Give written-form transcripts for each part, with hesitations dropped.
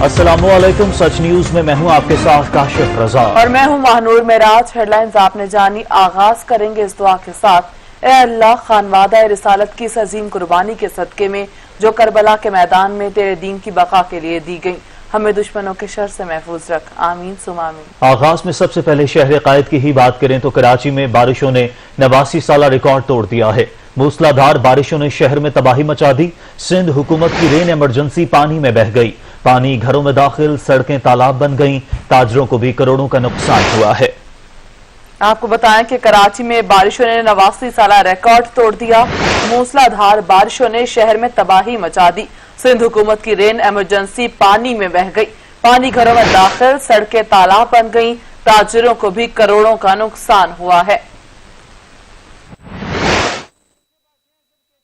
अस्सलामुअलैकुम, सच न्यूज में मैं हूं आपके साथ काशिफ रजा और मैं हूं महानूर मेराज। हेडलाइंस आपने जानी। आगाज करेंगे इस दुआ के साथ। ए अल्लाह, खानवादा रिसालत की इस अजीम कुर्बानी के सदके में जो करबला के मैदान में तेरे दीन की बका के लिए दी गई, हमें दुश्मनों के शर से महफूज रख। आमीन सुमा आमीन। आगाज में सबसे पहले शहर कायद की ही बात करें तो कराची में बारिशों ने 89 साला रिकॉर्ड तोड़ दिया है। मूसलाधार बारिशों ने शहर में तबाही मचा दी। सिंध हुकूमत की रेन इमरजेंसी पानी में बह गई। पानी घरों में दाखिल, सड़कें तालाब बन गईं। ताजरों को भी करोड़ों का नुकसान हुआ है। आपको बताएं कि कराची में बारिशों ने 89 साला रिकॉर्ड तोड़ दिया। मूसलाधार बारिशों ने शहर में तबाही मचा दी। सिंध हुकूमत की रेन इमरजेंसी पानी में बह गई। पानी घरों में दाखिल, सड़कें तालाब बन गई। ताजरों को भी करोड़ों का नुकसान हुआ है।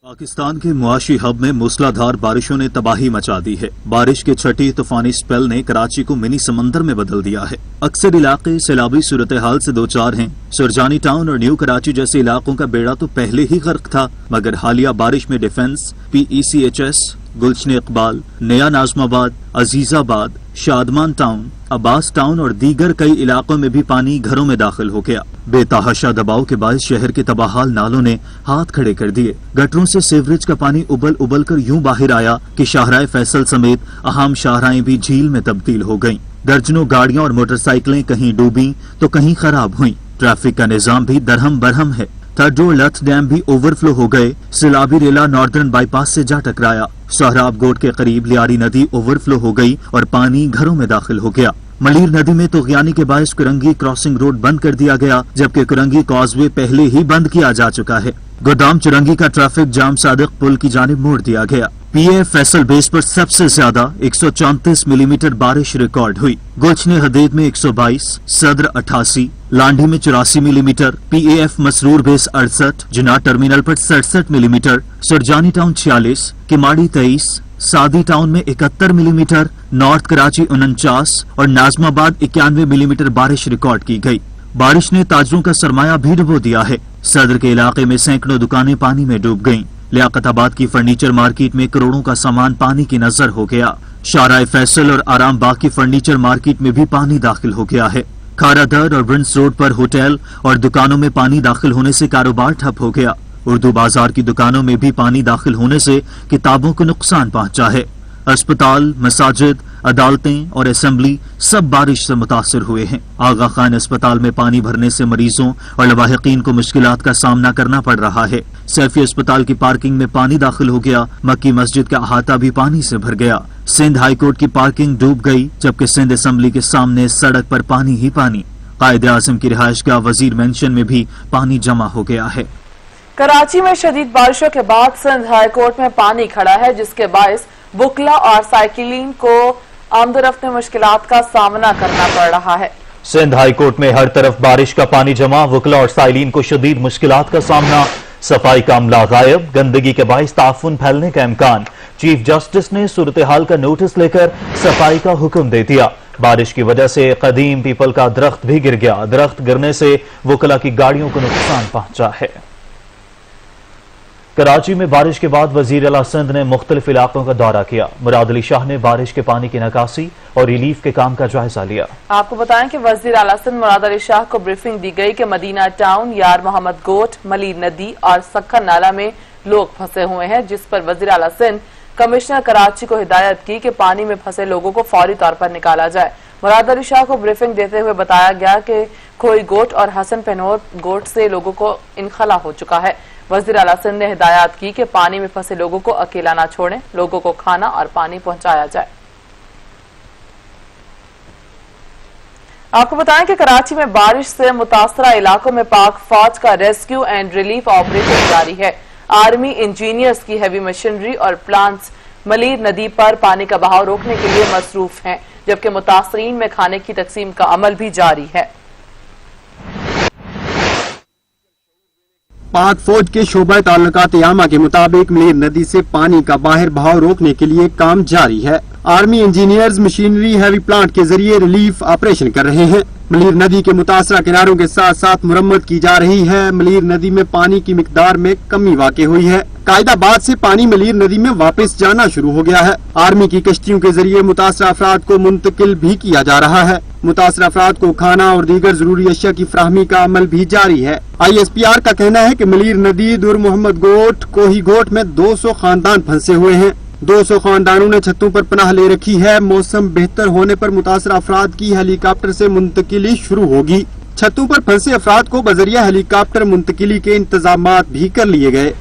पाकिस्तान के मुआशी हब में मूसलाधार बारिशों ने तबाही मचा दी है। बारिश के छठी तूफानी स्पेल ने कराची को मिनी समंदर में बदल दिया है। अक्सर इलाके सैलाबी सूरत हाल से दो चार हैं। सुरजानी टाउन और न्यू कराची जैसे इलाकों का बेड़ा तो पहले ही गर्क था, मगर हालिया बारिश में डिफेंस, PECHS, गुलशन इकबाल, नया नाजमाबाद, अजीजाबाद, शादमान टाउन, अब्बास टाउन और दीगर कई इलाकों में भी पानी घरों में दाखिल हो गया। बेतहाशा दबाव के बाद शहर के तबाहाल नालों ने हाथ खड़े कर दिए। गटरों से सीवरेज का पानी उबल उबल कर यूं बाहर आया कि शाहराए फैसल समेत अहम शाहराएं भी झील में तब्दील हो गईं। दर्जनों गाड़ियां और मोटरसाइकिलें कहीं डूबी तो कहीं खराब हुईं। ट्रैफिक का निजाम भी दरहम बरहम है। थर्ड और लथ डैम भी ओवरफ्लो हो गए। सिलाबी रेला नॉर्दर्न बाईपास से जा टकराया। सोहराब गोट के करीब लियारी नदी ओवरफ्लो हो गई और पानी घरों में दाखिल हो गया। मलीर नदी में तोगयानी के बायस कुरंगी क्रॉसिंग रोड बंद कर दिया गया, जबकि कुरंगी कॉजवे पहले ही बंद किया जा चुका है। गोदाम चुरंगी का ट्रैफिक जाम सादिक पुल की जानिब मोड़ दिया गया। PA फैसल बेस पर सबसे ज्यादा 134 मिलीमीटर बारिश रिकॉर्ड हुई। गुलशन हदीद में 122, सदर 88, लांडी में 84 मिलीमीटर, PAF मसरूर बेस 68, जुना टर्मिनल पर 67 मिलीमीटर, सुरजानी टाउन 46, किमाड़ी 23, सादी टाउन में 71 मिलीमीटर, नॉर्थ कराची 49 और नाजमाबाद 91 मिलीमीटर बारिश रिकॉर्ड की गई। बारिश ने ताजरों का सरमाया भी डुबो दिया है। सदर के इलाके में सैकड़ों दुकानें पानी में डूब गईं। लियाकताबाद की फर्नीचर मार्केट में करोड़ों का सामान पानी की नजर हो गया। शाहराए फैसल और आराम बाग की फर्नीचर मार्केट में भी पानी दाखिल हो गया है। खारादर और ब्रिंस रोड पर होटल और दुकानों में पानी दाखिल होने से कारोबार ठप हो गया। उर्दू बाजार की दुकानों में भी पानी दाखिल होने से किताबों को नुकसान पहुंचा है। अस्पताल, मसाजिद, अदालतें और असेंबली सब बारिश से मुतासर हुए हैं। आगा खान अस्पताल में पानी भरने से मरीजों और लवाहिकीन को मुश्किलात का सामना करना पड़ रहा है। सैफी अस्पताल की पार्किंग में पानी दाखिल हो गया। मक्की मस्जिद का अहाता भी पानी से भर गया। सिंध हाईकोर्ट की पार्किंग डूब गई, जबकि सिंध असेंबली के सामने सड़क पर पानी ही पानी। कायदे आजम की रिहायशगाह वजीर मेंशन में भी पानी जमा हो गया है। कराची में शदीद बारिशों के बाद सिंध हाईकोर्ट में पानी खड़ा है, जिसके बायस बुकला और साइकिलिन को आमदरफ्त में मुश्किलात का सामना करना पड़ रहा है। सिंध हाईकोर्ट में हर तरफ बारिश का पानी जमा, वुकला और साइलिन को शदीद मुश्किलात का सामना। सफाई का अमला गायब, गंदगी के बायस ताफुन फैलने का इम्कान। चीफ जस्टिस ने सूरत हाल का नोटिस लेकर सफाई का हुक्म दे दिया। बारिश की वजह से कदीम पीपल का दरख्त भी गिर गया। दरख्त गिरने से वुकला की गाड़ियों को नुकसान पहुंचा है। कराची में बारिश के बाद वजीर आला सिंध ने मुख्तलिफ इलाकों का दौरा किया। मुराद अली शाह ने बारिश के पानी की निकासी और रिलीफ के काम का जायजा लिया। आपको बताएं कि वजीर आला सिंध मुराद अली शाह को ब्रीफिंग दी गई कि मदीना टाउन, यार मोहम्मद गोट, मलीर नदी और सक्खर नाला में लोग फंसे हुए हैं, जिस पर वजीर आला सिंध कमिश्नर कराची को हिदायत की कि पानी में फंसे लोगों को फौरी तौर पर निकाला जाए। मुराद अली शाह को ब्रीफिंग देते हुए बताया गया कि खोई गोट और हसन पेनोर गोट से लोगों को इनखला हो चुका है। वजीर आला सिंध ने हिदायत की कि पानी में फंसे लोगों को अकेला न छोड़ें, लोगों को खाना और पानी पहुंचाया जाए। आपको बताएं कि कराची में बारिश से मुतासरा इलाकों में पाक फौज का रेस्क्यू एंड रिलीफ ऑपरेशन जारी है। आर्मी इंजीनियर्स की हैवी मशीनरी और प्लांट्स मलीर नदी पर पानी का बहाव रोकने के लिए मसरूफ हैं, जबकि मुतासरीन में खाने की तकसीम का अमल भी जारी है। पाक फौज के शोबा ताल्लुकात यामा के मुताबिक मलीर नदी से पानी का बाहर बहाव रोकने के लिए काम जारी है। Army engineers machinery heavy plant के जरिए रिलीफ ऑपरेशन कर रहे हैं। मलीर नदी के मुतासरा किनारों के साथ साथ मुरम्मत की जा रही है। मलीर नदी में पानी की मिकदार में कमी वाक़ई हुई है। कायदाबाद से पानी मलीर नदी में वापस जाना शुरू हो गया है। आर्मी की कश्तियों के जरिए मुतासरा अफराद को मुंतकिल भी किया जा रहा है। मुतासरा अफराद को खाना और दीगर जरूरी अशिया की फ्राहमी का अमल भी जारी है। ISPR का कहना है कि मलीर नदी दुर मोहम्मद गोट कोही गोट में 200 खानदान फंसे हुए हैं। 200 खानदानों ने छतों पर पनाह ले रखी है। मौसम बेहतर होने पर मुतासरा अफराद की हेलीकॉप्टर से मुंतकिली शुरू होगी। छतों पर फंसे अफराद को बजरिया हेलीकॉप्टर मुंतकिली के इंतजामात भी कर लिए गए।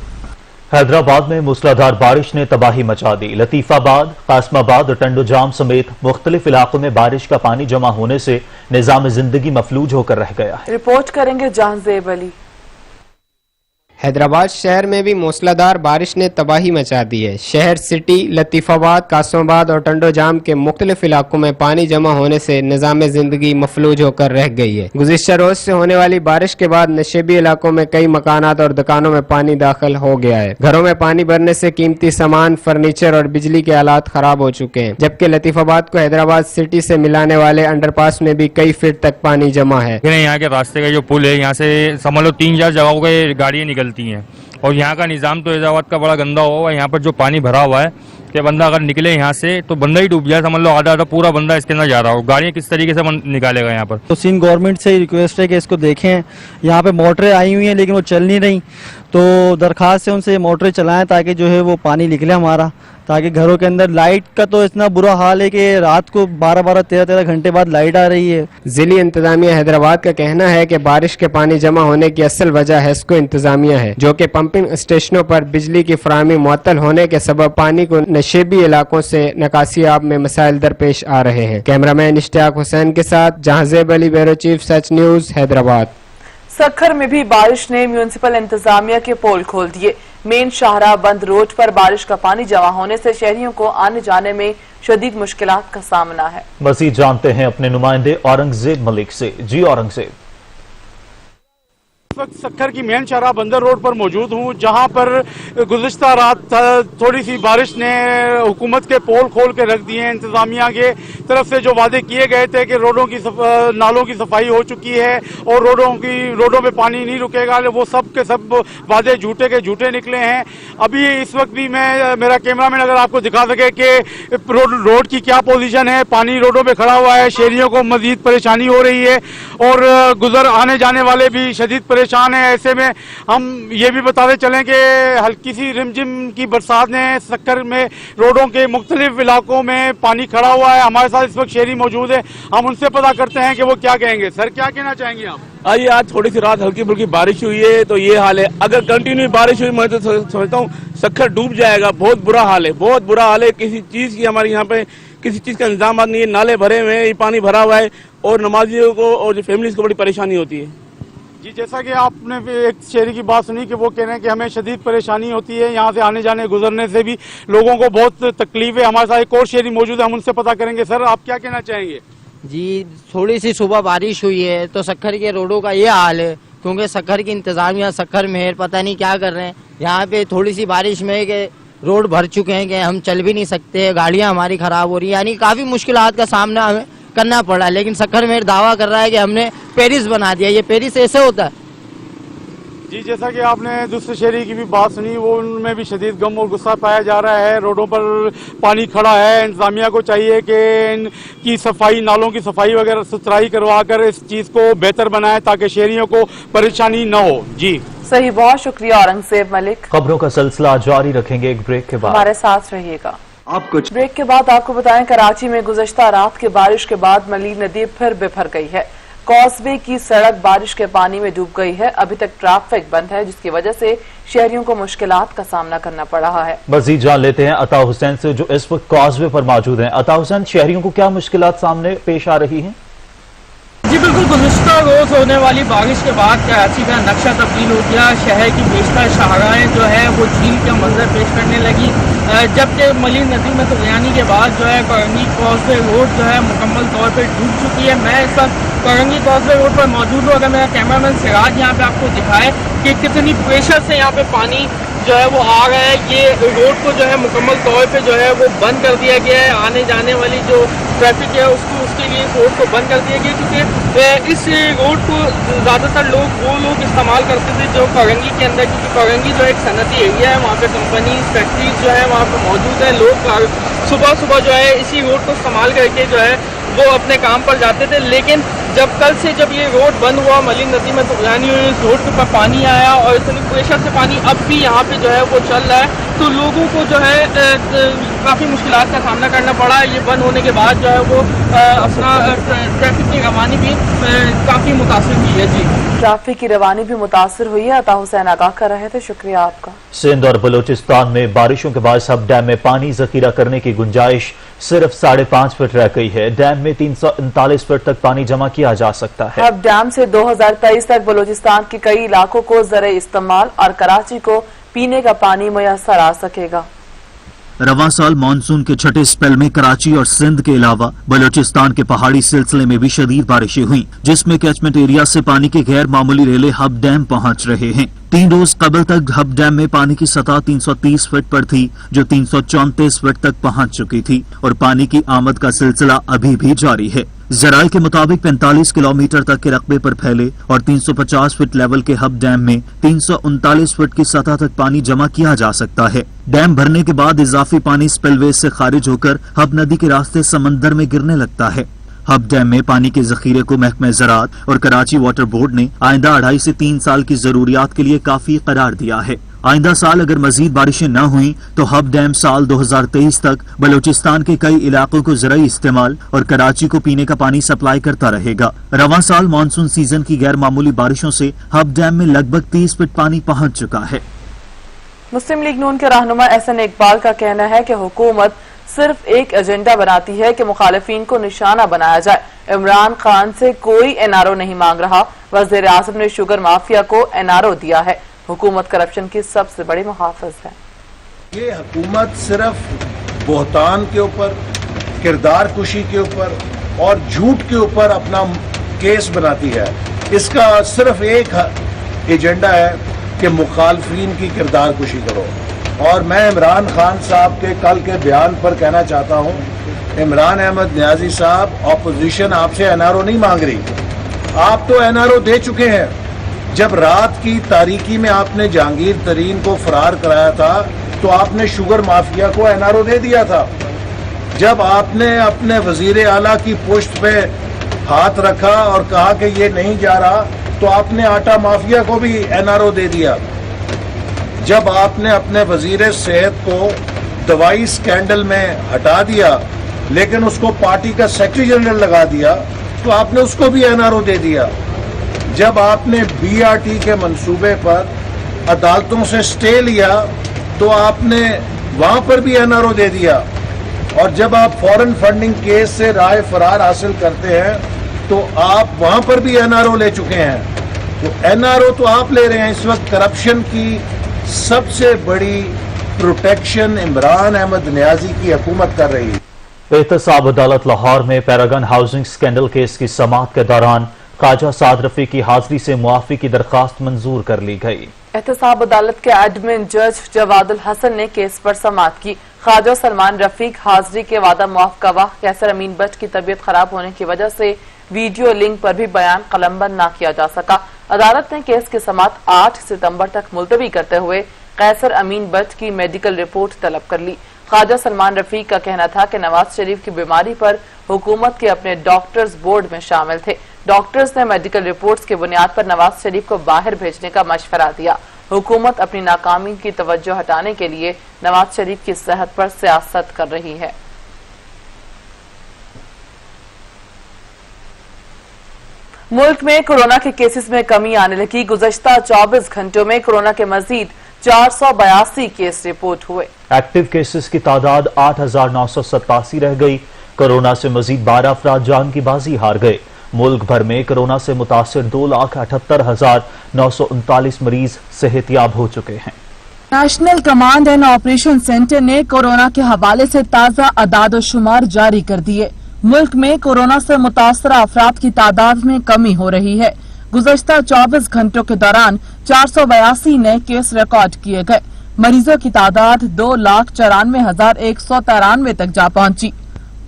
हैदराबाद में मूसलाधार बारिश ने तबाही मचा दी। लतीफाबाद, कासमाबाद और टंडो जाम समेत मुख्तलिफ इलाकों में बारिश का पानी जमा होने से निजाम जिंदगी मफलूज होकर रह गया है। रिपोर्ट करेंगे जहांजेब अली। हैदराबाद शहर में भी मूसलाधार बारिश ने तबाही मचा दी है। शहर, सिटी, लतीफाबाद, कासमाबाद और टंडो जाम के मुख्तलिफ इलाकों में पानी जमा होने से निजाम जिंदगी मफलूज होकर रह गई है। गुज़िश्ता रोज से होने वाली बारिश के बाद नशेबी इलाकों में कई मकानात और दुकानों में पानी दाखिल हो गया है। घरों में पानी भरने से कीमती सामान, फर्नीचर और बिजली के आलात खराब हो चुके हैं, जबकि लतीफाबाद को हैदराबाद सिटी से मिलाने वाले अंडरपास में भी कई फीट तक पानी जमा है। यहाँ के रास्ते का जो पुल है, यहाँ से समझ लो 3-4 जगहों पे गाड़ियाँ निकलती हैं और यहाँ का निज़ाम तो हैदराबाद का बड़ा गंदा हुआ है। यहाँ पर जो पानी भरा हुआ है कि बंदा अगर निकले यहाँ से तो बंदा ही डूब जाए, समझ लो आधा पूरा बंदा इसके अंदर जा रहा हो। गाड़ियाँ किस तरीके से निकालेगा यहाँ पर। तो सिंध गवर्नमेंट से रिक्वेस्ट है कि इसको देखें। यहाँ पे मोटरें आई हुई हैं लेकिन वो चल नहीं रही, तो दरख्वास्त है उनसे मोटरें चलाएं ताकि जो है वो पानी निकले हमारा, ताकि घरों के अंदर। लाइट का तो इतना बुरा हाल है कि रात को 12-12, 13-13 घंटे बाद लाइट आ रही है। जिली इंतजामिया हैदराबाद का कहना है कि बारिश के पानी जमा होने की असल वजह हेस्को इंतजामिया है, जो कि पंपिंग स्टेशनों पर बिजली की फराहमी मुअत्तल होने के सबब पानी को नशेबी इलाकों से निकासी आब में मसाइल दरपेश आ रहे हैं। कैमरामैन इश्तियाक हुसैन के साथ जहांजेब अली, ब्यूरो चीफ, सच न्यूज, हैदराबाद। सखर में भी बारिश ने म्यूनिसिपल इंतजामिया के पोल खोल दिए। मेन शाहराह बंद रोड पर बारिश का पानी जमा होने से शहरियों को आने जाने में शदीद मुश्किलात का सामना है। मजीद जानते हैं अपने नुमाइंदे औरंगजेब मलिक से। जी औरंगजेब। इस वक्त सखर की मेन शाहराह बंदर रोड पर मौजूद हूँ, जहाँ पर गुज़िश्ता रात थोड़ी सी बारिश ने हुकूमत के पोल खोल के रख दिए हैं। इंतजामिया के तरफ से जो वादे किए गए थे कि रोडों की नालों की सफाई हो चुकी है और रोडों पे पानी नहीं रुकेगा, वो सब के सब वादे झूठे के झूठे निकले हैं। अभी इस वक्त भी मेरा कैमरामैन अगर आपको दिखा सके कि रोड की क्या पोजीशन है। पानी रोडों पे खड़ा हुआ है, शहरियों को मजीद परेशानी हो रही है और गुजर आने जाने वाले भी शदीद परेशान है। ऐसे में हम ये भी बताते चलें कि हल्की सी रिमझिम की बरसात ने सक्कर में रोडों के मुख्तलिफ इलाकों में पानी खड़ा हुआ है। हमारे साथ इस वक्त शहरी मौजूद है, हम उनसे पता करते हैं कि वो क्या कहेंगे। सर, क्या कहना चाहेंगे आप? आइए, आज थोड़ी सी रात हल्की फुल्की बारिश हुई है तो ये हाल है। अगर कंटिन्यू बारिश हुई मैं तो समझता हूँ सक्कर डूब जाएगा। बहुत बुरा हाल है, बहुत बुरा हाल है। किसी चीज़ की हमारे यहाँ पे किसी चीज़ का इंतजाम नहीं है। नाले भरे हुए हैं, ये पानी भरा हुआ है और नमाजियों को और जो फैमिलीज को बड़ी परेशानी होती है। जी, जैसा कि आपने एक शहरी की बात सुनी कि वो कह रहे हैं कि हमें शदीद परेशानी होती है, यहाँ से आने जाने गुजरने से भी लोगों को बहुत तकलीफ है। हमारे साथ एक और शहरी मौजूद है, हम उनसे पता करेंगे। सर, आप क्या कहना चाहेंगे? जी, थोड़ी सी सुबह बारिश हुई है तो सक्कर के रोडों का ये हाल है, क्योंकि सक्कर की इंतजामिया, सक्कर मेयर पता नहीं क्या कर रहे हैं। यहाँ पे थोड़ी सी बारिश में कि रोड भर चुके हैं कि हम चल भी नहीं सकते, गाड़ियाँ हमारी खराब हो रही है, यानी काफ़ी मुश्किलात का सामना हमें करना पड़ा। लेकिन सक्कर मेयर दावा कर रहा है कि हमने पेरिस बना दिया। ये पेरिस ऐसे होता है? जी, जैसा कि आपने दूसरे शहरी की भी बात सुनी, वो उनमें भी शदीद गम और गुस्सा पाया जा रहा है। रोडों पर पानी खड़ा है, इंतजामिया को चाहिए कि इनकी सफाई, नालों की सफाई वगैरह सुथराई करवा कर इस चीज़ को बेहतर बनाए ताकि शहरियों को परेशानी न हो। जी सही, बहुत शुक्रिया औरंगजेब मलिक। खबरों का सिलसिला जारी रखेंगे एक ब्रेक के बाद, हमारे साथ रहिएगा। कुछ ब्रेक के बाद आपको बताएं, कराची में गुज़श्ता रात की बारिश के बाद मलीर नदी फिर बिफर गई है। कॉजवे की सड़क बारिश के पानी में डूब गई है। अभी तक ट्रैफिक बंद है, जिसकी वजह से शहरियों को मुश्किलात का सामना करना पड़ रहा है। मजीद जान लेते हैं अता हुसैन से, जो इस वक्त कॉजवे पर मौजूद हैं। अता हुसैन, शहरियों को क्या मुश्किलात सामने पेश आ रही हैं? जी बिल्कुल, गुज़श्ता रोज होने वाली बारिश के बाद कराची का नक्शा तब्दील हो गया। शहर की बेशतर शाहराहें जो है वो झील के मंजर पेश करने लगी, जबकि मलीर नदी में तगयानी के बाद जो है करंगी कॉजवे रोड जो है मुकम्मल तौर पर डूब चुकी है। मैं इस वक्त करंगी कॉजवे रोड पर मौजूद हूँ। अगर मेरा कैमरामैन सिराज यहाँ पे आपको दिखाए कि कितनी प्रेशर से यहाँ पे पानी जो है वो आ रहा है। ये रोड को जो है मुकम्मल तौर पे जो है वो बंद कर दिया गया है। आने जाने वाली जो ट्रैफिक है उसके लिए रोड को बंद कर दिया गया, क्योंकि इस रोड को ज़्यादातर वो लोग इस्तेमाल करते थे जो कोरंगी के अंदर, क्योंकि कोरंगी जो एक सनती एरिया है, वहाँ पे कंपनीज फैक्ट्रीज जो है वहाँ पे मौजूद है। लोग सुबह सुबह जो है इसी रोड को इस्तेमाल करके जो है वो अपने काम पर जाते थे। लेकिन कल से जब ये रोड बंद हुआ, मलिन नदी में यानी इस रोड के ऊपर पानी आया और इतनी प्रेशर से पानी अब भी यहाँ पे जो है वो चल रहा है, तो लोगों को जो है काफ़ी मुश्किलात का सामना करना पड़ा। ये बंद होने के बाद जो है वो अपना ट्रैफिक की रवानी भी काफ़ी मुतासिर हुई है। जी, ट्रैफिक की रवानी भी मुतासिर हुई है। अता हुसैन आगाह कर रहे थे, शुक्रिया आपका। सिंध और बलूचिस्तान में बारिशों के बाद हब डैम में पानी जखीरा करने की गुंजाइश सिर्फ 5.5 फुट रह गई है। डैम में 339 फुट तक पानी जमा किया जा सकता है। हब डैम से 2023 तक बलूचिस्तान के कई इलाकों को ज़राए इस्तेमाल और कराची को पीने का पानी मुयस्सर आ सकेगा। रवां साल मानसून के छठे स्पेल में कराची और सिंध के अलावा बलूचिस्तान के पहाड़ी सिलसिले में भी शदीद बारिशें हुई, जिसमें कैचमेंट एरिया से पानी के गैर मामूली रेले हब डैम पहुंच रहे हैं। 3 रोज कबल तक हब डैम में पानी की सतह 330 फुट पर थी, जो 334 फुट तक पहुंच चुकी थी और पानी की आमद का सिलसिला अभी भी जारी है। जराये के मुताबिक 45 किलोमीटर तक के रकबे पर फैले और 350 फुट लेवल के हब डैम में 339 फुट की सतह तक पानी जमा किया जा सकता है। डैम भरने के बाद इजाफी पानी स्पिलवेज से खारिज होकर हब नदी के रास्ते समंदर में गिरने लगता है। हब डैम में पानी के जखीरे को महकमे ज़राअत और कराची वाटर बोर्ड ने आइंदा 2.5 से 3 साल की जरूरियात के लिए काफी करार दिया है। आइंदा साल अगर मजीद बारिशें न हुई तो हब डैम साल 2023 तक बलूचिस्तान के कई इलाकों को ज़राई इस्तेमाल और कराची को पीने का पानी सप्लाई करता रहेगा। रवां साल मानसून सीजन की गैर मामूली बारिशों से हब डैम में लगभग 30 फुट पानी पहुंच चुका है। मुस्लिम लीग नून के रहनुमा एहसन इकबाल का कहना है कि हुकूमत सिर्फ एक एजेंडा बनाती है कि मुखालिफिन को निशाना बनाया जाए। इमरान खान से कोई एनआरओ नहीं मांग रहा। वज़ीर आज़म ने शुगर माफिया को एनआरओ दिया है। हुकूमत करप्शन की सबसे बड़ी मुहाफ़िज़ है। ये हुकूमत सिर्फ बोहतान के ऊपर, किरदार कुशी के ऊपर और झूठ के ऊपर अपना केस बनाती है। इसका सिर्फ एक एजेंडा है कि मुखालफिन की किरदार कुशी करो। और मैं इमरान खान साहब के कल के बयान पर कहना चाहता हूँ, इमरान अहमद नियाजी साहब, अपोजिशन आपसे एनआरओ नहीं मांग रही, आप तो एनआरओ दे चुके हैं। जब रात की तारीकी में आपने जहांगीर तरीन को फरार कराया था तो आपने शुगर माफिया को एनआरओ दे दिया था। जब आपने अपने वजीर आला की पुश्त पे हाथ रखा और कहा कि ये नहीं जा रहा तो आपने आटा माफिया को भी एनआरओ दे दिया। जब आपने अपने वजीर सेहत को दवाई स्कैंडल में हटा दिया लेकिन उसको पार्टी का सेक्रेटरी जनरल लगा दिया तो आपने उसको भी एनआरओ दे दिया। जब आपने बीआरटी के मंसूबे पर अदालतों से स्टे लिया तो आपने वहां पर भी एनआरओ दे दिया। और जब आप फॉरेन फंडिंग केस से राय फरार हासिल करते हैं तो आप वहां पर भी एनआरओ ले चुके हैं। तो एनआरओ तो आप ले रहे हैं। इस वक्त करप्शन की सबसे बड़ी प्रोटेक्शन इमरान अहमद नियाजी की हुकूमत कर रही है। एहतसाब अदालत लाहौर में पैरागन हाउसिंग स्कैंडल केस की समाअत के दौरान ख्वाजा साद रफी की हाजिरी से मुआफी की दरखास्त मंजूर कर ली गई। एहतसाब अदालत के एडमिन जज जवादुल हसन ने केस पर समाअत की। ख्वाजा सलमान रफीक हाजिरी के वादा मुआफ गवाह कैसर अमीन बट की तबीयत खराब होने की वजह से वीडियो लिंक पर भी बयान कलमबंद न किया जा सका। अदालत ने केस की समाअत 8 सितंबर तक मुलतवी करते हुए कैसर अमीन बट की मेडिकल रिपोर्ट तलब कर ली। ख्वाजा सलमान रफीक का कहना था कि नवाज शरीफ की बीमारी पर हुकूमत के अपने डॉक्टर्स बोर्ड में शामिल थे। डॉक्टर्स ने मेडिकल रिपोर्ट्स की बुनियाद पर नवाज शरीफ को बाहर भेजने का मशवरा दिया। हुकूमत अपनी नाकामी की तवज्जो हटाने के लिए नवाज शरीफ की सेहत पर सियासत कर रही है। मुल्क में कोरोना के केसेस में कमी आने लगी। गुज़श्ता 24 घंटों में कोरोना के मजीद 482 केस रिपोर्ट हुए। एक्टिव केसेस की तादाद 8,987 रह गई। कोरोना से मजीद 12 अफराद जान की बाजी हार गए। मुल्क भर में कोरोना से मुतासिर 2,78,939 मरीज सेहतियाब हो चुके हैं। National command and operation centre ने कोरोना के हवाले से ताज़ा अदाद-ओ-शुमार जारी कर दिए। मुल्क में कोरोना से मुतासरा अफराद की तादाद में कमी हो रही है। गुज़श्ता 24 घंटों के दौरान 482 नए केस रिकॉर्ड किए गए। मरीजों की तादाद 2,94,193 तक जा पहुंची।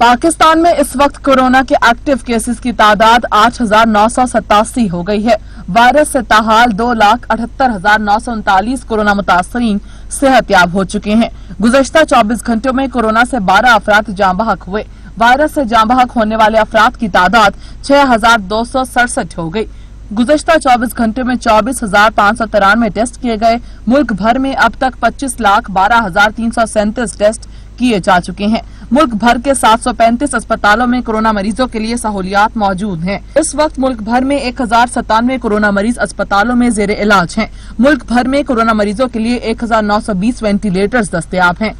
पाकिस्तान में इस वक्त कोरोना के एक्टिव केसेस की तादाद 8,987 हो गई है। वायरस से ताहाल 2,78,939 कोरोना मुतासरीन सेहतयाब हो चुके हैं। गुज़श्ता 24 घंटों में कोरोना से 12 अफराद जाँ बहक हुए। वायरस से जाँ बहक होने वाले अफराद की तादाद 6,267 हो गई। गुज़श्ता 24 घंटे में 24,593 टेस्ट किए गए। मुल्क भर में अब तक 25,12,337 टेस्ट किए जा चुके हैं। मुल्क भर के 735 अस्पतालों में कोरोना मरीजों के लिए सहूलियात मौजूद हैं। इस वक्त मुल्क भर में 1,097 कोरोना मरीज अस्पतालों में जेर इलाज हैं। मुल्क भर में कोरोना मरीजों के लिए 1,920 वेंटिलेटर्स दस्तयाब हैं।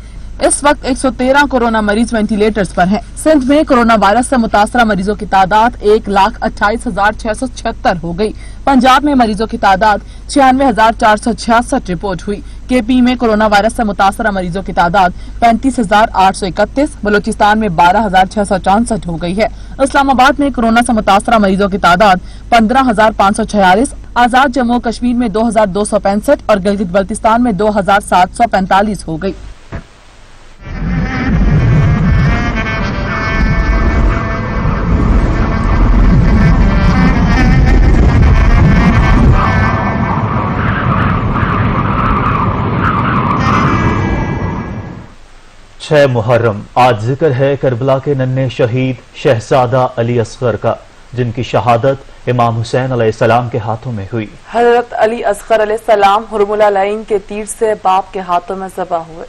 इस वक्त 113 कोरोना मरीज वेंटिलेटर्स पर हैं। सिंध में कोरोना वायरस से मुतासरा मरीजों की तादाद 1,28,676 हो गई। पंजाब में मरीजों की तादाद 96,466 रिपोर्ट हुई। केपी में कोरोना वायरस से मुतासरा मरीजों की तादाद 35,831, बलूचिस्तान में 12,664 हो गई है। इस्लामाबाद में कोरोना से मुतासरा मरीजों की तादाद 15,546, आजाद जम्मू कश्मीर में 2,265 और गिलगित बल्तिस्तान में 2,745 हो गई। छह मुहर्रम आज जिक्र है करबला के नन्हे शहीद शहजादा अली असगर का, जिनकी शहादत इमाम हुसैन अलैहिस्सलाम के हाथों में हुई। हजरत अली असगर अलैहिस्सलाम हुर्मुला लाइन के तीर से बाप के हाथों में ज़बा हुए।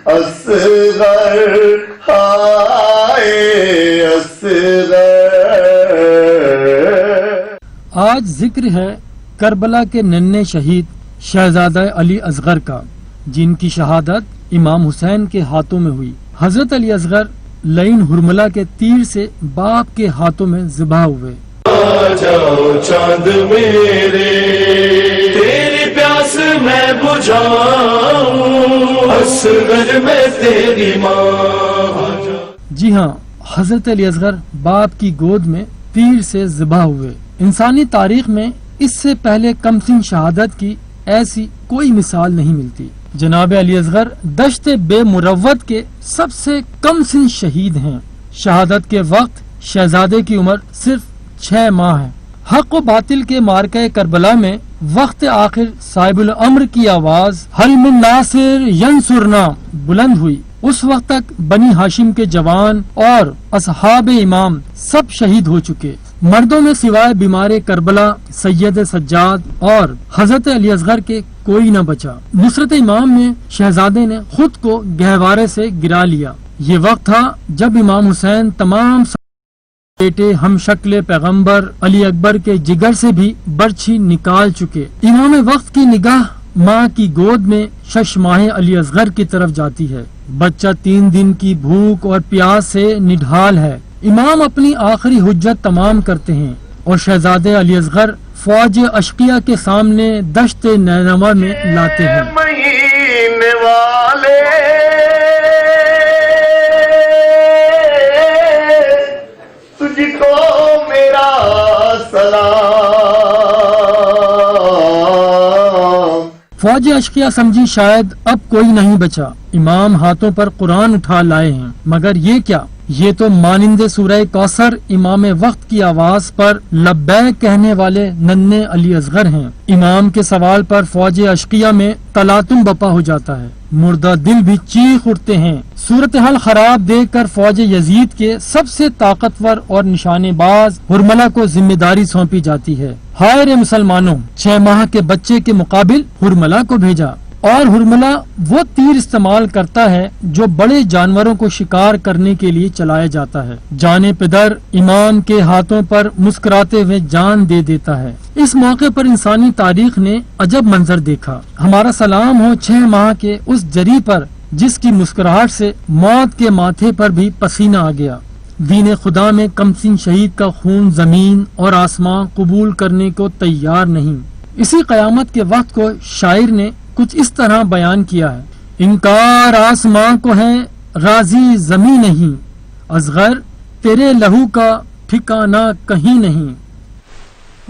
असगर हाय असगर। आज जिक्र है करबला के नन्हे शहीद शहजादा अली असगर का, जिनकी शहादत इमाम हुसैन के हाथों में हुई। हजरत अली असगर लाइन हुर्मुला के तीर से बाप के हाथों में ज़िबा हुए। जाओ चांद मेरे, तेरी प्यास मैं बुझाऊं, असगर में तेरी माँ। जी हाँ, हजरत अली असगर बाप की गोद में तीर से ज़िबा हुए। इंसानी तारीख में इससे पहले कमसिन शहादत की ऐसी कोई मिसाल नहीं मिलती। जनाब अली असगर दश्त बेमुरव्वत के सबसे कम सिन शहीद हैं। शहादत के वक्त शहजादे की उम्र सिर्फ 6 माह है। हक व बातिल के मार्के करबला में वक्त आखिर साहिबुल अम्र की आवाज हल मिन नासिर यंसुरना बुलंद हुई। उस वक्त तक बनी हाशिम के जवान और असहाब इमाम सब शहीद हो चुके। मर्दों में सिवाय बीमार करबला, सैयद सज्जाद और हजरत अली असगर के कोई न बचा। नुसरत इमाम में शहजादे ने खुद को गहवारे से गिरा लिया। ये वक्त था जब इमाम हुसैन तमाम बेटे हम शक्ल पैगम्बर अली अकबर के जिगर से भी बर्छी निकाल चुके। इमाम वक्त की निगाह माँ की गोद में शशमाहे अली असगर की तरफ जाती है। बच्चा 3 दिन की भूख और प्यास से निढाल है। इमाम अपनी आखिरी हुज्जत तमाम करते हैं और शहजादे अली असगर फौज अशकिया के सामने दश्त नैनवा में लाते हैं। महीने वाले तुझको मेरा सलाम। फौज अशकिया समझी शायद अब कोई नहीं बचा। इमाम हाथों पर कुरान उठा लाए हैं, मगर ये क्या, ये तो मानिंदे सूरह कौसर इमाम वक्त की आवाज पर लब्बैक कहने वाले नन्हे अली असगर हैं। इमाम के सवाल पर फौज अशकिया में तलातुम बपा हो जाता है। मुर्दा दिल भी चीख उठते हैं। सूरत हाल खराब देखकर फौज यजीद के सबसे ताकतवर और निशानेबाज हुर्मला को जिम्मेदारी सौंपी जाती है। हाय रे मुसलमानों, 6 माह के बच्चे के मुकाबिल हुर्मला को भेजा। और हुर्मला वो तीर इस्तेमाल करता है जो बड़े जानवरों को शिकार करने के लिए चलाया जाता है। जाने पिदर इमाम के हाथों पर मुस्कुराते हुए जान दे देता है। इस मौके पर इंसानी तारीख ने अजब मंजर देखा। हमारा सलाम हो 6 माह के उस जरी पर जिसकी मुस्कुराहट से मौत के माथे पर भी पसीना आ गया। दीन खुदा में कमसिन शहीद का खून जमीन और आसमां कबूल करने को तैयार नहीं। इसी कयामत के वक्त को शायर ने कुछ इस तरह बयान किया है। इनकार आसमां को है, राजी जमी नहीं, असगर तेरे लहू का ठिकाना कहीं नहीं।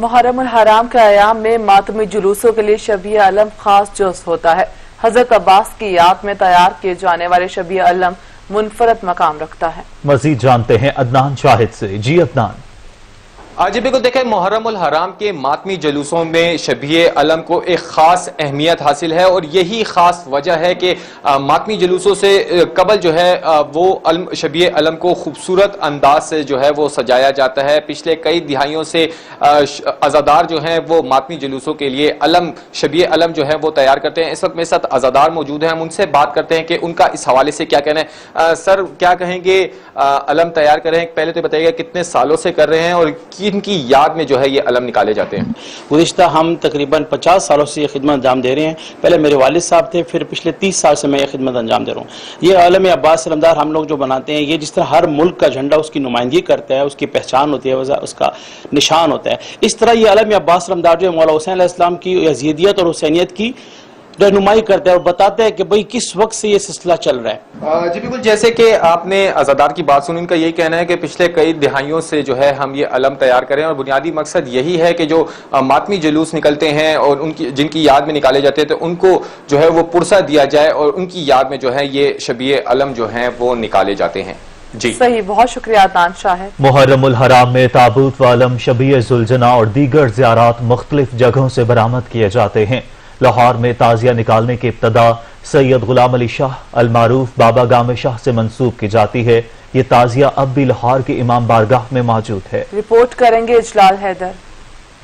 मुहर्रम उल हराम के अयाम में मातमी जुलूसों के लिए शबीए अलम खास जुज़ होता है। हजरत अब्बास की याद में तैयार किए जाने वाले शबीए अलम मुनफरद मकाम रखता है। मजीद जानते हैं अदनान शाहिद से। जी अदनान। जी बिल्कुल, देखें मुहर्रम उल हराम के मातमी जुलूसों में शबीए अलम को एक ख़ास अहमियत हासिल है और यही ख़ास वजह है कि मातमी जुलूसों से कबल जो है वो शबीए अलम को खूबसूरत अंदाज से जो है वो सजाया जाता है। पिछले कई दिहाइयों से अज़ादार जो हैं वो मातमी जुलूसों के लिए शबीए अलम जो है वो तैयार करते हैं। इस वक्त मेरे साथ अज़ादार मौजूद हैं, हम उनसे बात करते हैं कि उनका इस हवाले से क्या कहना है। सर, क्या कहेंगे, अलम तैयार कर रहे हैं, पहले तो बताइएगा कितने सालों से कर रहे हैं और इनकी याद में जो है ये अलम निकाले जाते हैं? गुज़िश्ता हम तकरीबन 50 सालों से ये खिदमत अंजाम दे रहे हैं। पहले मेरे वालिद साहब थे, फिर पिछले 30 साल से मैं ये खिदमत अंजाम दे रहा हूँ। ये आलम अब्बास अलमदार हम लोग जो बनाते हैं, ये जिस तरह हर मुल्क का झंडा उसकी नुमाइंदगी करता है, उसकी पहचान होती है, उसका निशान होता है, इस तरह ये आलम अब्बास अलमदार जो मौला हुसैन अलैहिस्सलाम की यज़ीदियत और हुसैनियत की रहनुमाई करता है और बताता है कि भाई किस वक्त से ये सिलसिला चल रहा है। जी बिल्कुल, जैसे कि आपने अज़ादार की बात सुनी, उनका यही कहना है कि पिछले कई दिहाइयों से जो है हम ये अलम तैयार करें और बुनियादी मकसद यही है कि जो मातमी जुलूस निकलते हैं और उनकी जिनकी याद में निकाले जाते हैं तो उनको जो है वो पुरसा दिया जाए और उनकी याद में जो है ये शबीए अलम जो है वो निकाले जाते हैं। जी सही, बहुत शुक्रिया अदनान शाहिद। मुहर्रम उल हराम में ताबूत व अलम, शबीए ज़ुलजना और दीगर ज़ियारात मुख्तलिफ जगहों से बरामद किए जाते हैं। लाहौर में ताजिया निकालने की इब्तदा सैयद गुलाम अली शाह अलमारूफ बाबा गामे शाह से मंसूब की जाती है। ये ताजिया अब भी लाहौर के इमाम बारगाह में मौजूद है। रिपोर्ट करेंगे इजलाल हैदर।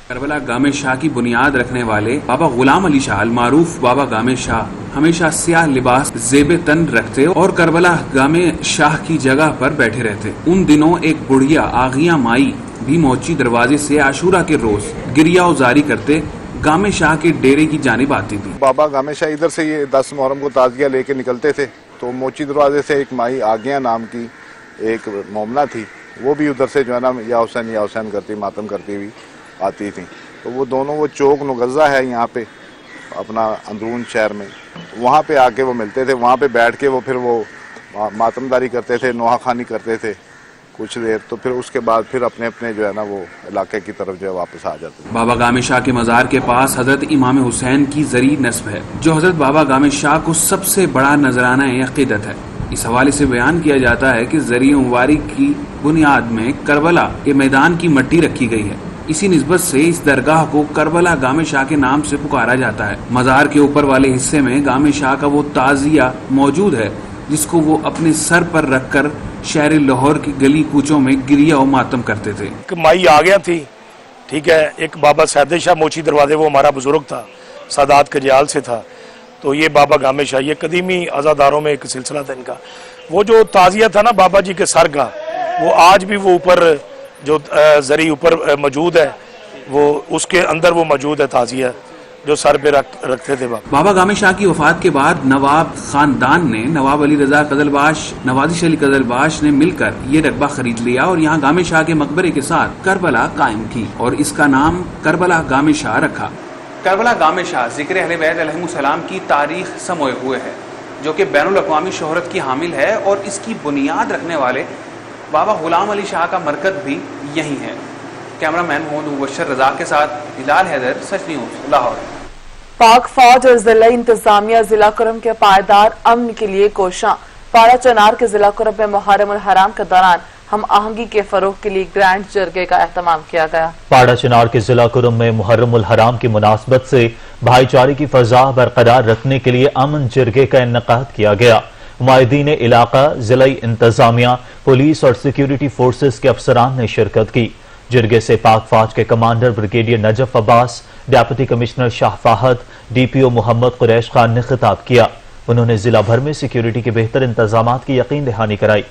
करबला गामे शाह की बुनियाद रखने वाले बाबा गुलाम अली शाह अलमारूफ बाबा गामे शाह हमेशा स्याह लिबास ज़ेबे तन रखते और करबला गामे शाह की जगह पर बैठे रहते। उन दिनों एक बुढ़िया आगिया माई भी मोची दरवाजे से आशूरा के रोज गिरिया उजारी करते गामे शाह के डेरे की जानिब आती थी। बाबा गामे शाह इधर से ये 10 मुहर्रम को ताजिया लेके निकलते थे, तो मोची दरवाजे से एक माई आगिया नाम की एक मोमना थी, वो भी उधर से जो है ना या हुसैन करती मातम करती हुई आती थी। तो वो दोनों, वो चौक नुगज़ा है यहाँ पे अपना अंदरून शहर में, वहाँ पे आके वो मिलते थे, वहाँ पे बैठ के वो फिर वो मातमदारी करते थे, नोहाखानी करते थे कुछ देर, तो फिर उसके बाद फिर अपने अपने जो है ना वो इलाके की तरफ जो है वापस आ जाते हैं। बाबा गामे शाह के मज़ार के पास हजरत इमाम हुसैन की ज़री नस्ब है, जो हजरत बाबा गामे शाह को सबसे बड़ा नजराना अक़ीदत है। इस हवाले से बयान किया जाता है कि ज़री मुबारक की बुनियाद में करबला के मैदान की मट्टी रखी गई है। इसी निस्बत से इस दरगाह को करबला गामे शाह के नाम से पुकारा जाता है। मज़ार के ऊपर वाले हिस्से में गामे शाह का वो ताजिया मौजूद है जिसको वो अपने सर पर रखकर शहर लाहौर की गली कूचों में गिरिया और मातम करते थे। एक माई आ गया थी, ठीक है, एक बाबा सैद शाह मोची दरवाजे, वो हमारा बुजुर्ग था, सादात करियाल से था, तो ये बाबा गामे शाह, ये कदीमी अज़ादारों में एक सिलसिला था इनका। वो जो ताजिया था ना बाबा जी के सर का, वो आज भी वो ऊपर जो जरी ऊपर मौजूद है, वो उसके अंदर वो मौजूद है ताजिया जो सर पे रखते थे। बाबा गामे शाह की वफात के बाद नवाब खानदान ने नवाब अली रजा कजलबाश, नवाजिश अली कजलबाश ने मिलकर ये रकबा खरीद लिया और यहाँ गामे शाह के मकबरे के साथ करबला कायम की और इसका नाम करबला गामे शाह रखा। करबला गामे शाह ज़िक्र अहले बैत अलैहिमुस्सलाम की तारीख समोए हुए है, जो कि बैनुल अक़वामी शोहरत की हामिल है और इसकी बुनियाद रखने वाले बाबा गुलाम अली शाह का मरकज़ भी यही है। कैमरामैन मोहम्मद मुबशर रजा के साथ इजलाल हैदर, सच न्यूज़, लाहौर। पाक फौज और जिला इंतजामिया जिला कुरम के पायदार अमन के लिए कोशां। पाड़ा चनार के जिला कुरम में मुहर्रम उल हराम के दौरान हम आहंगी के फरोग के लिए ग्रैंड जरगे का एहतमाम किया गया। पाड़ा चनार के जिला कुरम में मुहर्रम उल हराम की मुनासबत से भाईचारे की फजा बरकरार रखने के लिए अमन जरगे का इन्नेकाद किया गया। मुआहिदीन इलाका, जिला इंतजामिया, पुलिस और सिक्योरिटी फोर्सेस के अफसरान ने शिरकत की। जिरगे से पाक फौज के commander brigadier Najaf Abbas, deputy commissioner Shah Fahad, DPO Mohammad Qureish Khan ने खिताब किया। उन्होंने जिला भर में सिक्योरिटी के बेहतर इंतजामात की यकीन दहानी कराई।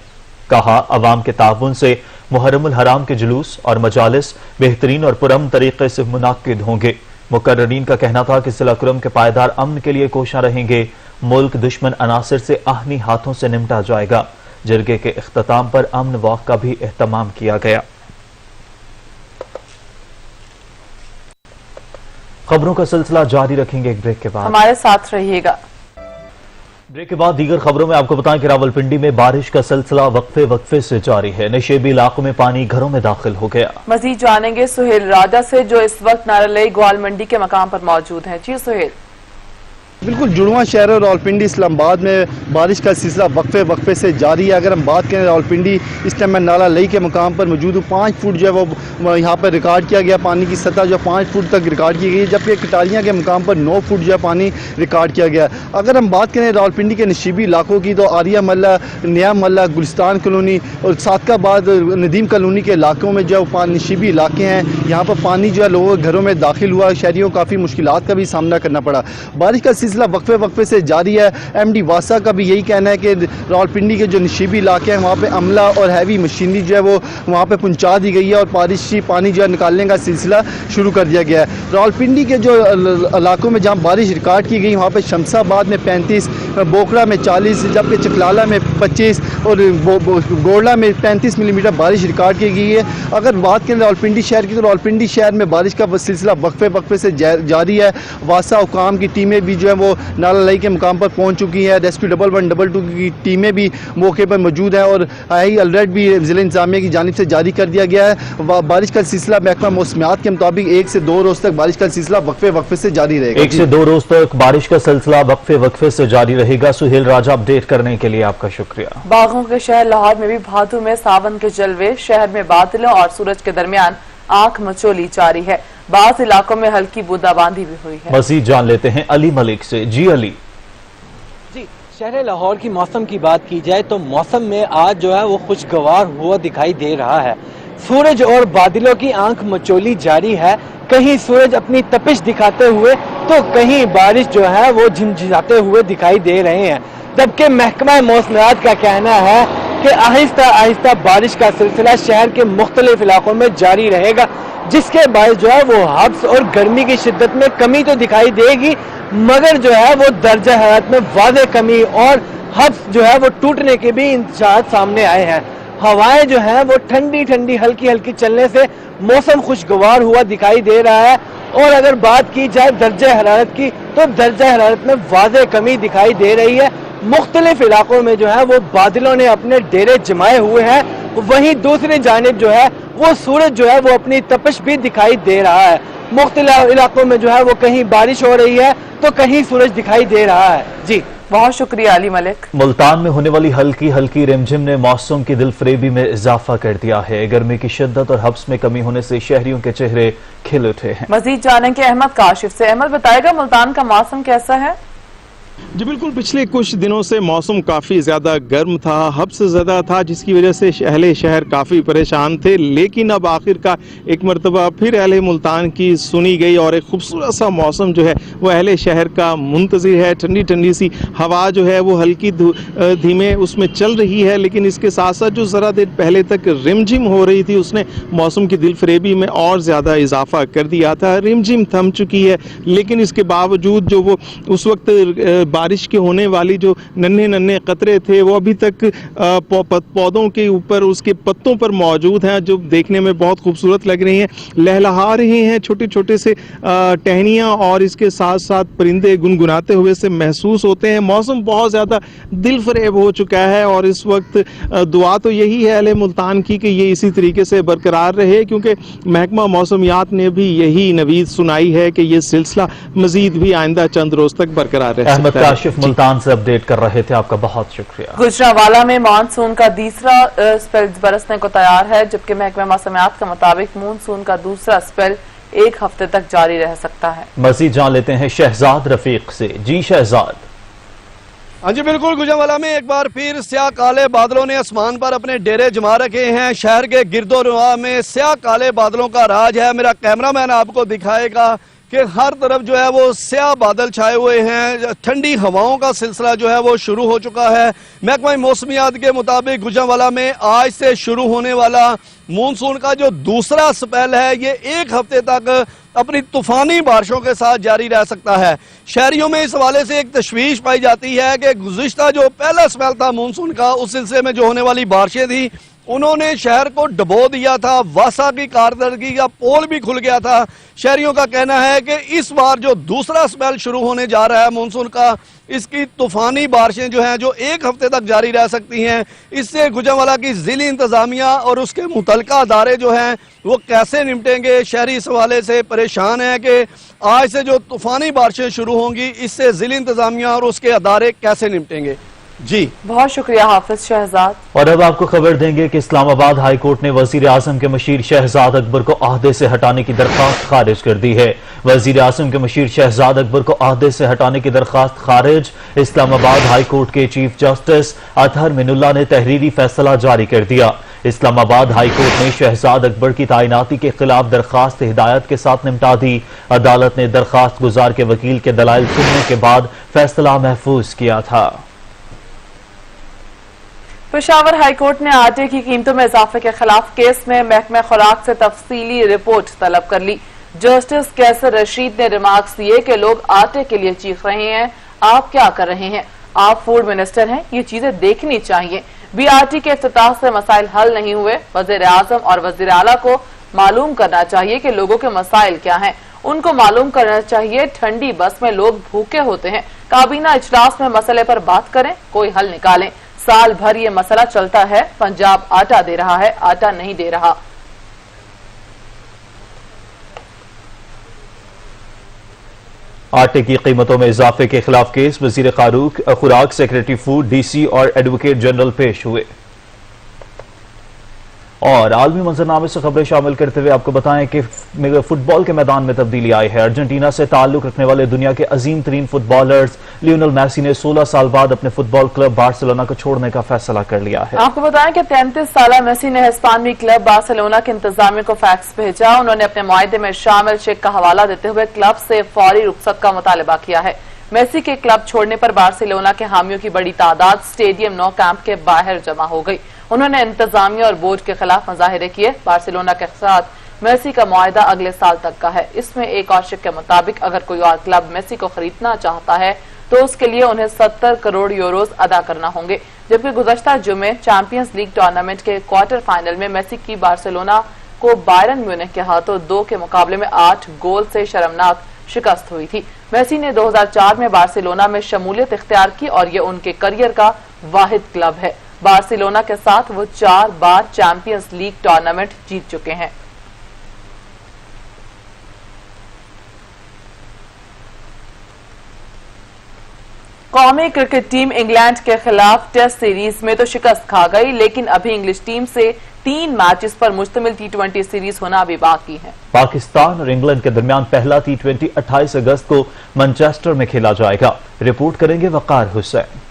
कहा, अवाम के ताउन से मुहर्रम उल हराम के जुलूस और मजालिस बेहतरीन और पुरअमन तरीके से मुनाकिद होंगे। मुकर्ररीन का कहना था कि जिला कुरम के पायदार अमन के लिए कोशां रहेंगे। मुल्क दुश्मन अनासिर से आहनी हाथों से निमटा जाएगा। जिरगे के इख्तिताम पर अमन वॉक का भी एहतमाम किया गया। खबरों का सिलसिला जारी रखेंगे एक ब्रेक के बाद, हमारे साथ रहिएगा। ब्रेक के बाद दीगर खबरों में आपको बताएं कि रावलपिंडी में बारिश का सिलसिला वक्फे से जारी है। नशेबी इलाकों में पानी घरों में दाखिल हो गया। मजीद जानेंगे सुहेल राजा से, जो इस वक्त नारलई ग्वाल मंडी के मकाम पर मौजूद हैं। जी सुहेल। بالکل جڑواں شہر راولپنڈی اسلام آباد میں بارش کا سلسلہ وقفے سے جاری ہے. اگر ہم بات کریں راولپنڈی اس ٹائم میں نالا لئی کے مقام پر موجود ہوں. 5 فٹ جو ہے وہ یہاں پر ریکارڈ کیا گیا. پانی کی سطح جو 5 فٹ تک ریکارڈ کی گئی ہے, جبکہ کٹاریاں کے مقام پر 9 فٹ جو ہے پانی ریکارڈ کیا گیا. اگر ہم بات کریں راولپنڈی کے نشیبی علاقوں کی تو آریہ محلہ, نیا محلہ, گلستان کالونی اور صادق آباد, ندیم کالونی کے علاقوں میں جو نشیبی علاقے ہیں, یہاں پر پانی جو ہے لوگوں کے گھروں میں داخل ہوا. شہریوں کو کافی مشکلات کا بھی سامنا کرنا پڑا. بارش کا سلسلہ وقفے سے جاری ہے. ایم ڈی واسا کا بھی یہی کہنا ہے کہ راولپنڈی کے جو نشیبی علاقے ہیں وہاں پہ عملہ اور ہیوی مشینری جو ہے وہ وہاں پہ پہنچا دی گئی ہے اور بارشی پانی جو ہے نکالنے کا سلسلہ شروع کر دیا گیا ہے. راولپنڈی کے جو علاقوں میں جہاں بارش ریکارڈ کی گئی وہاں پہ شمس آباد میں 35, بوکڑا میں 40, جبکہ چکلالہ میں 25 اور گوڑلا میں 35 ملی میٹر بارش ریکارڈ کی گئی ہے. اگر بات کریں راولپنڈی شہر کی تو راولپنڈی شہر میں بارش کا سلسلہ وقفے سے جاری ہے. واسا حکام کی ٹیمیں بھی جو ہے وہ نالا لئی کے مقام پر پہنچ چکی ہے. ریسکیو 1122 کی ٹیمیں بھی موقع پر موجود ہیں اور ہائی الرٹ بھی ضلع انتظامیہ کی جانب سے جاری کر دیا گیا ہے. بارش کا سلسلہ محکمہ موسمیات کے مطابق 1 سے 2 روز تک بارش کا سلسلہ وقفے سے جاری رہے گا. 1 سے 2 روز تک بارش کا سلسلہ وقفے سے جاری رہے گا. سہیل راجہ اپڈیٹ کرنے کے لیے آپ کا شکریہ. باغوں کے شہر لاہور میں بھی بھادو میں ساون کے جلوے, شہر میں بادلوں اور سورج کے درمیان آنکھ مچولی جاری ہے. بعض علاقوں میں ہلکی بوندا باندی بھی ہوئی ہے. مزید جان لیتے ہیں علی ملک سے. جی علی. جی, شہر لاہور کی موسم کی بات کی جائے تو موسم میں آج جو ہے وہ خوشگوار ہوا دکھائی دے رہا ہے. سورج اور بادلوں کی آنکھ مچولی جاری ہے. کہیں سورج اپنی تپش دکھاتے ہوئے تو کہیں بارش جو ہے وہ جھمجھاتے ہوئے دکھائی دے رہے ہیں. جبکہ محکمہ موسمیات کا کہنا ہے کہ آہستہ آہستہ بارش کا سلسلہ شہر کے مختلف علاقوں میں جاری رہے گا, جس کے باعث جو ہے وہ حبس اور گرمی کی شدت میں کمی تو دکھائی دے گی, مگر جو ہے وہ درجہ حرارت میں واضح کمی اور حبس جو ہے وہ ٹوٹنے کے بھی انتشارات سامنے آئے ہیں. ہوائیں جو ہیں وہ ٹھنڈی ہلکی چلنے سے موسم خوشگوار ہوا دکھائی دے رہا ہے. اور اگر بات کی جائے درجہ حرارت کی تو درجہ حرارت میں واضح کمی دکھائی دے رہی ہے. مختلف علاقوں میں جو ہے وہ بادلوں نے اپنے ڈیرے جمائے ہوئے ہیں, وہیں دوسری جانب جو ہے وہ سورج جو ہے وہ اپنی تپش بھی دکھائی دے رہا ہے. مختلف علاقوں میں جو ہے وہ کہیں بارش ہو رہی ہے تو کہیں سورج دکھائی دے رہا ہے. جی, بہت شکریہ علی ملک. ملتان میں ہونے والی ہلکی رمجم نے موسم کی دل فریبی میں اضافہ کر دیا ہے. گرمی کی شدت اور حبس میں کمی ہونے سے شہریوں کے چہرے کھل اٹھے ہیں. مزید جانیں کہ احمد کاشف سے. احمد بتائے گا ملتان کا موسم کیسا ہے؟ جی بالکل, پچھلے کچھ دنوں سے موسم کافی زیادہ گرم تھا, حبس زیادہ تھا, جس کی وجہ سے اہل شہر کافی پریشان تھے. لیکن اب آخر کا ایک مرتبہ پھر اہل ملتان کی سنی گئی اور ایک خوبصورت سا موسم جو ہے وہ اہل شہر کا منتظر ہے. ٹھنڈی سی ہوا جو ہے وہ ہلکی دھیمے اس میں چل رہی ہے, لیکن اس کے ساتھ ساتھ جو ذرا دیر پہلے تک رمجم ہو رہی تھی اس نے موسم کی دل فریبی میں اور زیادہ اضافہ کر دیا تھا. رمجم تھم چکی ہے, لیکن اس کے باوجود جو وہ اس وقت بارش کے ہونے والی جو ننھے قطرے تھے وہ ابھی تک پودوں کے اوپر اس کے پتوں پر موجود ہیں, جو دیکھنے میں بہت خوبصورت لگ رہی ہیں. لہلہا رہے ہیں چھوٹے سے ٹہنیاں, اور اس کے ساتھ ساتھ پرندے گنگناتے ہوئے سے محسوس ہوتے ہیں. موسم بہت زیادہ دل فریب ہو چکا ہے اور اس وقت دعا تو یہی ہے اہل ملتان کی کہ یہ اسی طریقے سے برقرار رہے, کیونکہ محکمہ موسمیات نے بھی یہی نوید سنائی ہے کہ یہ سلسلہ مزید بھی آئندہ چند روز تک برقرار رہ سکتا ہے. احمد کاشف ملتان سے اپڈیٹ کر رہے تھے, آپ کا بہت شکریہ. گجرانوالہ میں مانسون کا تیسرا اسپیل برسنے کو تیار ہے, جبکہ محکمہ موسمیات کے مطابق مونسون کا دوسرا اسپیل 1 ہفتے تک جاری رہ سکتا ہے. مزید جان لیتے ہیں شہزاد رفیق سے. جی شہزاد. ہاں جی بالکل, گجرانوالہ میں ایک بار پھر سیاہ کالے بادلوں نے آسمان پر اپنے ڈیرے جما رکھے ہیں. شہر کے گرد و نواح میں سیاہ کالے بادلوں کا راج ہے. میرا کیمرہ مین آپ کو دکھائے گا کہ ہر طرف جو ہے وہ سیاہ بادل چھائے ہوئے ہیں. ٹھنڈی ہواؤں کا سلسلہ جو ہے وہ شروع ہو چکا ہے. محکمہ موسمیات کے مطابق گجرانوالہ میں آج سے شروع ہونے والا مونسون کا جو دوسرا سپیل ہے یہ 1 ہفتے تک اپنی طوفانی بارشوں کے ساتھ جاری رہ سکتا ہے. شہریوں میں اس حوالے سے ایک تشویش پائی جاتی ہے کہ گزشتہ جو پہلا سپیل تھا مونسون کا, اس سلسلے میں جو ہونے والی بارشیں تھیں उन्होंने शहर को डुबो दिया था, वासा की कारकर्दगी का पोल भी खुल गया था। शहरियों का कहना है कि इस बार जो दूसरा स्पेल शुरू होने जा रहा है मानसून का, इसकी तूफानी बारिशें जो हैं जो एक हफ्ते तक जारी रह सकती हैं। इससे गुजरांवाला की जिली इंतजामिया और उसके मुतलका अदारे जो हैं वो कैसे निपटेंगे, शहरी इस हवाले से परेशान है कि आज से जो तूफानी बारिशें शुरू होंगी इससे जिली इंतजामिया और उसके अदारे कैसे निपटेंगे। जी बहुत शुक्रिया हाफिज शहजाद। और अब आपको खबर देंगे कि इस्लामाबाद हाई कोर्ट ने वजीर आजम के मशीर शहजाद अकबर को अहदे से हटाने की दरख्वास्त खारिज कर दी है। वजीर आजम के मशीर शहजाद अकबर को अहदे से हटाने की दरख्वास्त खारिज। इस्लामाबाद हाई कोर्ट के चीफ जस्टिस अतहर मिनुल्लाह ने तहरीरी फैसला जारी कर दिया। इस्लामाबाद हाई कोर्ट ने शहजाद अकबर की तैनाती के खिलाफ दरख्वास्त हिदायत के साथ निपटा दी। अदालत ने दरख्वास्त गुजार के वकील के दलाइल सुनने के बाद फैसला महफूज किया था। पेशावर हाई कोर्ट ने आटे की कीमतों में इजाफे के खिलाफ केस में महकमा खुराक से तफसीली रिपोर्ट तलब कर ली। जस्टिस कैसर रशीद ने रिमार्क्स दिए कि लोग आटे के लिए चीख रहे हैं, आप क्या कर रहे हैं, आप फूड मिनिस्टर हैं, ये चीजें देखनी चाहिए। बीआरटी के इफ्तिताह से मसाइल हल नहीं हुए। वजीर आजम और वजीर आला को मालूम करना चाहिए कि लोगों के मसाइल क्या हैं। उनको मालूम करना चाहिए ठंडी बस में लोग भूखे होते हैं। काबीना इजलास में मसले पर बात करें, कोई हल निकालें। साल भर ये मसला चलता है, पंजाब आटा दे रहा है, आटा नहीं दे रहा। आटे की कीमतों में इजाफे के खिलाफ केस, वजीर खुराक, सेक्रेटरी फूड, डीसी और एडवोकेट जनरल पेश हुए। और आलमी मंजरनामे से खबरें शामिल करते हुए आपको बताएं कि फुटबॉल के मैदान में तब्दीली आई है। अर्जेंटीना से ताल्लुक रखने वाले दुनिया के अजीम तरीन फुटबॉलर्स लियोनेल मेसी ने 16 साल बाद अपने फुटबॉल क्लब बार्सिलोना को छोड़ने का फैसला कर लिया है। आपको बताएं कि 33 साल मेसी ने हिस्पानवी क्लब बार्सिलोना के इंतजामिया को फैक्स भेजा। उन्होंने अपने मुआहदे में शामिल चेक का हवाला देते हुए क्लब से फौरी रुखसत का मुतालबा किया है। मेसी के क्लब छोड़ने पर बार्सिलोना के हामियों की बड़ी तादाद स्टेडियम नो कैंप के बाहर जमा हो गई। उन्होंने इंतजामिया और बोर्ड के खिलाफ मुजाहिरे किए। बार्सिलोना के साथ मेसी का मुआहदा अगले साल तक का है। इसमें एक और शिक के मुताबिक अगर कोई और क्लब मेसी को खरीदना चाहता है तो उसके लिए उन्हें 70 करोड़ यूरोज अदा करना होंगे। जबकि गुज़श्ता जुमे चैंपियंस लीग टूर्नामेंट के क्वार्टर फाइनल में मेसी की बार्सिलोना को बायरन म्यूनिख के हाथों 2 के मुकाबले में 8 गोल से शर्मनाक शिकस्त हुई थी। मेसी ने 2004 में बार्सिलोना में शमूलियत इख्तियार की और ये उनके करियर का वाहिद क्लब है। बार्सिलोना के साथ वो 4 बार चैंपियंस लीग टूर्नामेंट जीत चुके हैं। कौमी क्रिकेट टीम इंग्लैंड के खिलाफ टेस्ट सीरीज में तो शिकस्त खा गई, लेकिन अभी इंग्लिश टीम से 3 मैचेस पर मुश्तमिल T20 सीरीज होना अभी बाकी है। पाकिस्तान और इंग्लैंड के दरमियान पहला T20 28 अगस्त को मैनचेस्टर में खेला जाएगा। रिपोर्ट करेंगे वकार हुसैन।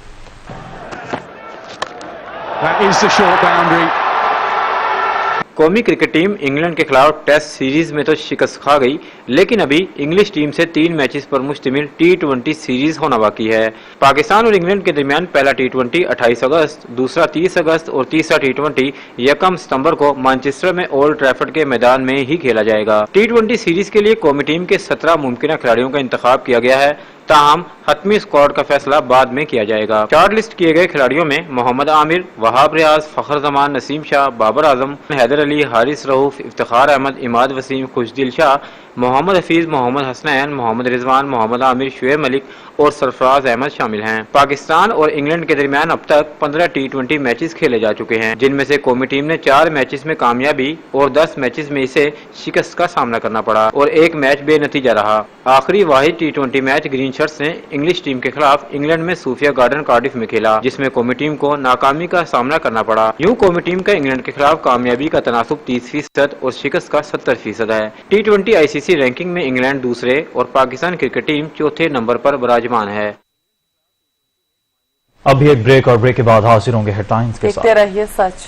कौमी क्रिकेट टीम इंग्लैंड के खिलाफ टेस्ट सीरीज में तो शिकस्त खा गई, लेकिन अभी इंग्लिश टीम से 3 मैचेस पर मुश्तमिल T20 सीरीज होना बाकी है। पाकिस्तान और इंग्लैंड के दरमियान पहला T20 28 अगस्त, दूसरा 30 अगस्त और तीसरा T20 1 सितंबर को मैनचेस्टर में ओल्ड ट्रैफर्ड के मैदान में ही खेला जाएगा। T20 सीरीज के लिए कौमी टीम के 17 मुमकिन खिलाड़ियों का इंतखाब किया गया है, ताहम हतमी स्क्वाड का फैसला बाद में किया जाएगा। शॉर्ट लिस्ट किए गए खिलाड़ियों में मोहम्मद आमिर, वहाब रियाज, फखर जमान, नसीम शाह, बाबर आजम, हैदर अली, हारिस रऊफ, इफ्तिखार अहमद, इमाद वसीम, खुशदिल शाह, मोहम्मद हफीज, मोहम्मद हसनैन, मोहम्मद रिजवान, मोहम्मद आमिर, शुएब मलिक और सरफराज अहमद शामिल हैं। पाकिस्तान और इंग्लैंड के दरमियान अब तक 15 T20 मैचेस खेले जा चुके हैं, जिनमें से कौमी टीम ने 4 मैचेस में कामयाबी और 10 मैचेस में इसे शिकस्त का सामना करना पड़ा और 1 मैच बेनतीजा रहा। आखिरी वाहिद T20 मैच ग्रीन शर्ट्स ने इंग्लिश टीम के खिलाफ इंग्लैंड में सूफिया गार्डन कार्डिफ में खेला, जिसमें कौमी टीम को नाकामी का सामना करना पड़ा। यूं कौमी टीम का इंग्लैंड के खिलाफ कामयाबी का तनासुब 30% और शिकस्त का 70% है। T20 ICC रैंकिंग में इंग्लैंड दूसरे और पाकिस्तान क्रिकेट टीम चौथे नंबर पर विराजमान है। अभी एक ब्रेक और ब्रेक के बाद हाजिर होंगे हेडलाइंस के साथ। देखते रहिए सच।